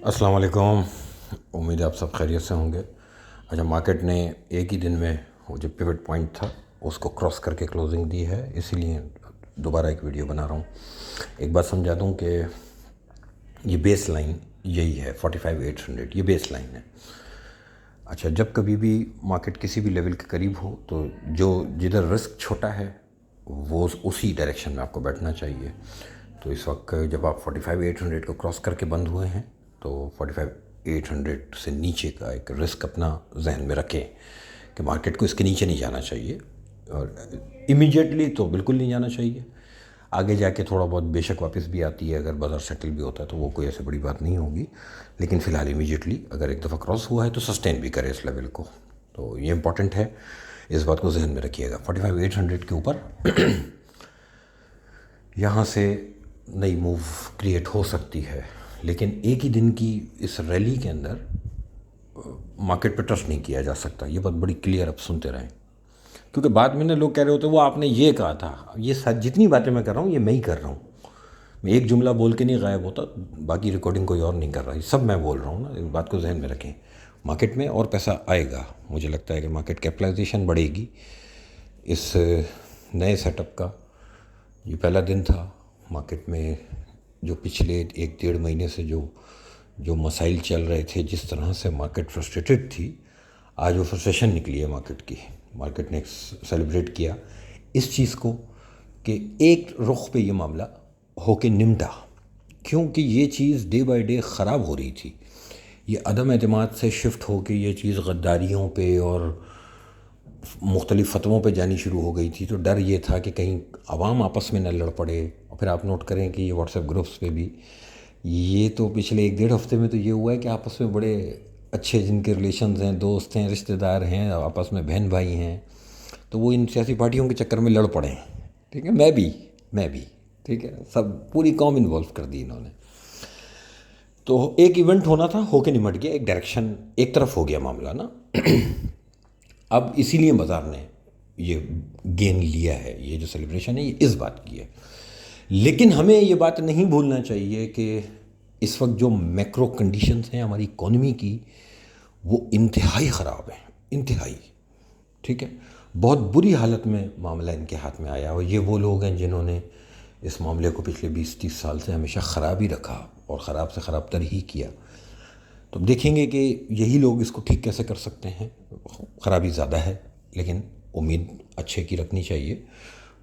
अस्सलाम वालेकुम। उम्मीद है आप सब खैरियत से होंगे। अच्छा, मार्केट ने एक ही दिन में वो जो पिवट पॉइंट था उसको क्रॉस करके क्लोजिंग दी है, इसीलिए दोबारा एक वीडियो बना रहा हूँ। एक बात समझा दूँ कि ये बेस लाइन यही है 45,800, ये बेस लाइन है। अच्छा, जब कभी भी मार्केट किसी भी लेवल के करीब हो तो जो जिधर रिस्क छोटा है वो उसी डायरेक्शन में आपको बैठना चाहिए। तो इस वक्त जब आप 45,800 को क्रॉस करके बंद हुए हैं तो 45,800 से नीचे का एक रिस्क अपना जहन में रखें कि मार्केट को इसके नीचे नहीं जाना चाहिए, और इमीडिएटली तो बिल्कुल नहीं जाना चाहिए। आगे जाके थोड़ा बहुत बेशक वापस भी आती है, अगर बाज़ार सेटल भी होता है तो वो कोई ऐसी बड़ी बात नहीं होगी, लेकिन फ़िलहाल इमीडिएटली अगर एक दफ़ा क्रॉस हुआ है तो सस्टेन भी करे इस लेवल को। तो ये इंपॉर्टेंट है, इस बात को जहन में रखिएगा। 45,800 के ऊपर यहाँ से नई मूव क्रिएट हो सकती है, लेकिन एक ही दिन की इस रैली के अंदर मार्केट पे ट्रस्ट नहीं किया जा सकता। ये बात बड़ी क्लियर आप सुनते रहें, क्योंकि बाद में ना लोग कह रहे होते वो आपने ये कहा था। ये जितनी बातें मैं कर रहा हूँ ये मैं ही कर रहा हूँ। मैं एक जुमला बोल के नहीं गायब होता, बाकी रिकॉर्डिंग कोई और नहीं कर रहा, ये सब मैं बोल रहा हूँ ना। इस बात को जहन में रखें। मार्केट में और पैसा आएगा, मुझे लगता है कि मार्केट कैपिटलाइजेशन बढ़ेगी इस नए सेटअप का। ये पहला दिन था मार्केट में। जो पिछले एक डेढ़ महीने से जो जो मसाइल चल रहे थे, जिस तरह से मार्केट फ्रस्ट्रेटेड थी, आज वो फ्रस्ट्रेशन निकली है मार्केट की। मार्केट ने सेलिब्रेट किया इस चीज़ को कि एक रुख पे ये मामला होके निमटा, क्योंकि ये चीज़ डे बाय डे ख़राब हो रही थी। ये अदम एतमाद से शिफ्ट होके ये चीज़ गद्दारियों पे और मुख्तलिफ़ फ़तवों पे जानी शुरू हो गई थी। तो डर ये था कि कहीं आवाम आपस में न लड़ पड़े। और फिर आप नोट करें कि ये व्हाट्सएप ग्रुप्स पे भी ये तो पिछले एक डेढ़ हफ्ते में तो ये हुआ है कि आपस में बड़े अच्छे जिनके रिलेशंस हैं, दोस्त हैं, रिश्तेदार हैं, आपस में बहन भाई हैं, तो वो इन सियासी पार्टियों के चक्कर में लड़ पड़े हैं। ठीक है, मैं भी ठीक है, सब पूरी कौम इन्वॉल्व कर दी इन्होंने। तो एक इवेंट होना था, होके निमट गया, एक डायरेक्शन एक तरफ हो गया मामला ना। अब इसीलिए बाज़ार ने ये गेन लिया है, ये जो सेलिब्रेशन है ये इस बात की है। लेकिन हमें ये बात नहीं भूलना चाहिए कि इस वक्त जो मैक्रो कंडीशंस हैं हमारी इकोनॉमी की, वो इंतहाई ख़राब है, इंतहाई। ठीक है, बहुत बुरी हालत में मामला इनके हाथ में आया। और ये वो लोग हैं जिन्होंने इस मामले को पिछले 20-30 साल से हमेशा ख़राब ही रखा और ख़राब से ख़राब तर ही किया। तो देखेंगे कि यही लोग इसको ठीक कैसे कर सकते हैं। ख़राबी ज़्यादा है, लेकिन उम्मीद अच्छे की रखनी चाहिए,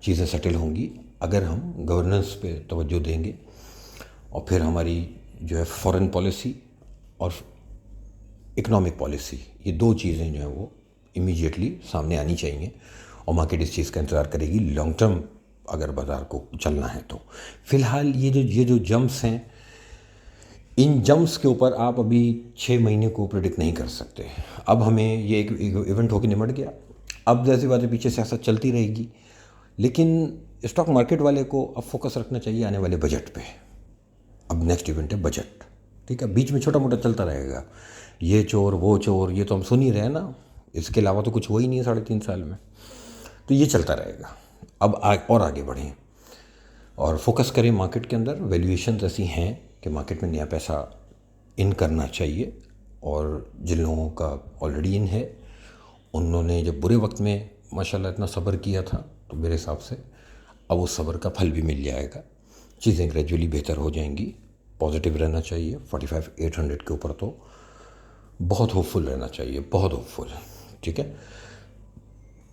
चीज़ें सेटल होंगी अगर हम गवर्नेंस पे तवज्जो देंगे। और फिर हमारी जो है फॉरेन पॉलिसी और इकोनॉमिक पॉलिसी, ये दो चीज़ें जो हैं वो इमीडिएटली सामने आनी चाहिए, और मार्केट इस चीज़ का इंतज़ार करेगी लॉन्ग टर्म अगर बाज़ार को चलना है तो। फ़िलहाल ये जो जंप्स हैं, इन जंप्स के ऊपर आप अभी 6 महीने को प्रिडिक्ट नहीं कर सकते। अब हमें ये एक इवेंट होकर निमट गया, अब जैसी बातें पीछे सियासत चलती रहेगी, लेकिन स्टॉक मार्केट वाले को अब फोकस रखना चाहिए आने वाले बजट पे। अब नेक्स्ट इवेंट है बजट। ठीक है, बीच में छोटा मोटा चलता रहेगा, ये चोर वो चोर, ये तो हम सुन ही रहे हैं ना, इसके अलावा तो कुछ हो ही नहीं है 3.5 साल में। तो ये चलता रहेगा। अब और आगे बढ़ें और फोकस करें मार्केट के अंदर। वैल्यूएशंस ऐसी हैं कि मार्केट में नया पैसा इन करना चाहिए, और जिन लोगों का ऑलरेडी इन है उन्होंने जब बुरे वक्त में माशाल्लाह इतना सब्र किया था, तो मेरे हिसाब से अब उस सब्र का फल भी मिल जाएगा, चीज़ें ग्रेजुअली बेहतर हो जाएंगी। पॉजिटिव रहना चाहिए। 45,800 के ऊपर तो बहुत होपफुल रहना चाहिए, बहुत होपफुल। ठीक है,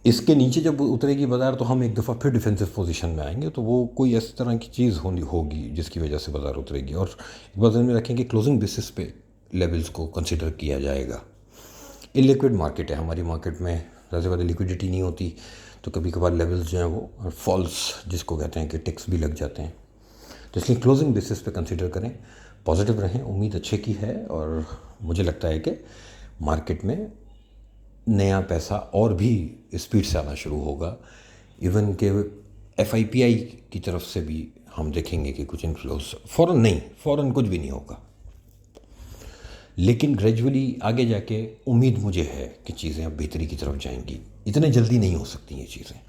इसके नीचे जब उतरेगी बाज़ार तो हम एक दफ़ा फिर डिफेंसिव पोजीशन में आएंगे, तो वो कोई इस तरह की चीज़ होगी जिसकी वजह से बाज़ार उतरेगी। और एक बात ध्यान में रखें कि क्लोजिंग बेसिस पे लेवल्स को कंसिडर किया जाएगा। इलिक्विड मार्केट है हमारी मार्केट में, ज़्यादा से ज़्यादा लिक्विडिटी नहीं होती, तो कभी कभार लेवल्स जो हैं वो फॉल्स जिसको कहते हैं कि टिक्स भी लग जाते हैं। तो इसलिए क्लोजिंग बेसिस पे कंसिडर करें, पॉजिटिव रहें, उम्मीद अच्छे की है। और मुझे लगता है कि मार्केट में नया पैसा और भी स्पीड से आना शुरू होगा। इवन के FIPI की तरफ से भी हम देखेंगे कि कुछ इन्फ्लोज, फ़ौरन कुछ भी नहीं होगा, लेकिन ग्रेजुअली आगे जाके उम्मीद मुझे है कि चीज़ें अब बेहतरी की तरफ जाएंगी। इतने जल्दी नहीं हो सकती ये चीज़ें।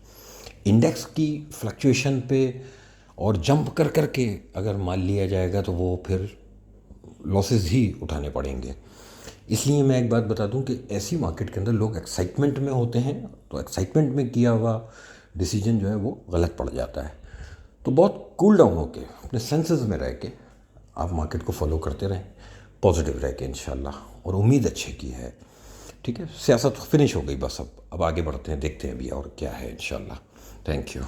इंडेक्स की फ्लक्चुएशन पे और जंप कर कर के अगर मान लिया जाएगा तो वो फिर लॉसेस ही उठाने पड़ेंगे। इसलिए मैं एक बात बता दूं कि ऐसी मार्केट के अंदर लोग एक्साइटमेंट में होते हैं, तो एक्साइटमेंट में किया हुआ डिसीजन जो है वो गलत पड़ जाता है। तो बहुत कूल डाउन होके अपने सेंसेस में रह के आप मार्केट को फॉलो करते रहें, पॉजिटिव रह के इंशाल्लाह, और उम्मीद अच्छे की है। ठीक है, सियासत फिनिश हो गई बस, अब आगे बढ़ते हैं, देखते हैं अभी और क्या है इंशाल्लाह। Thank you.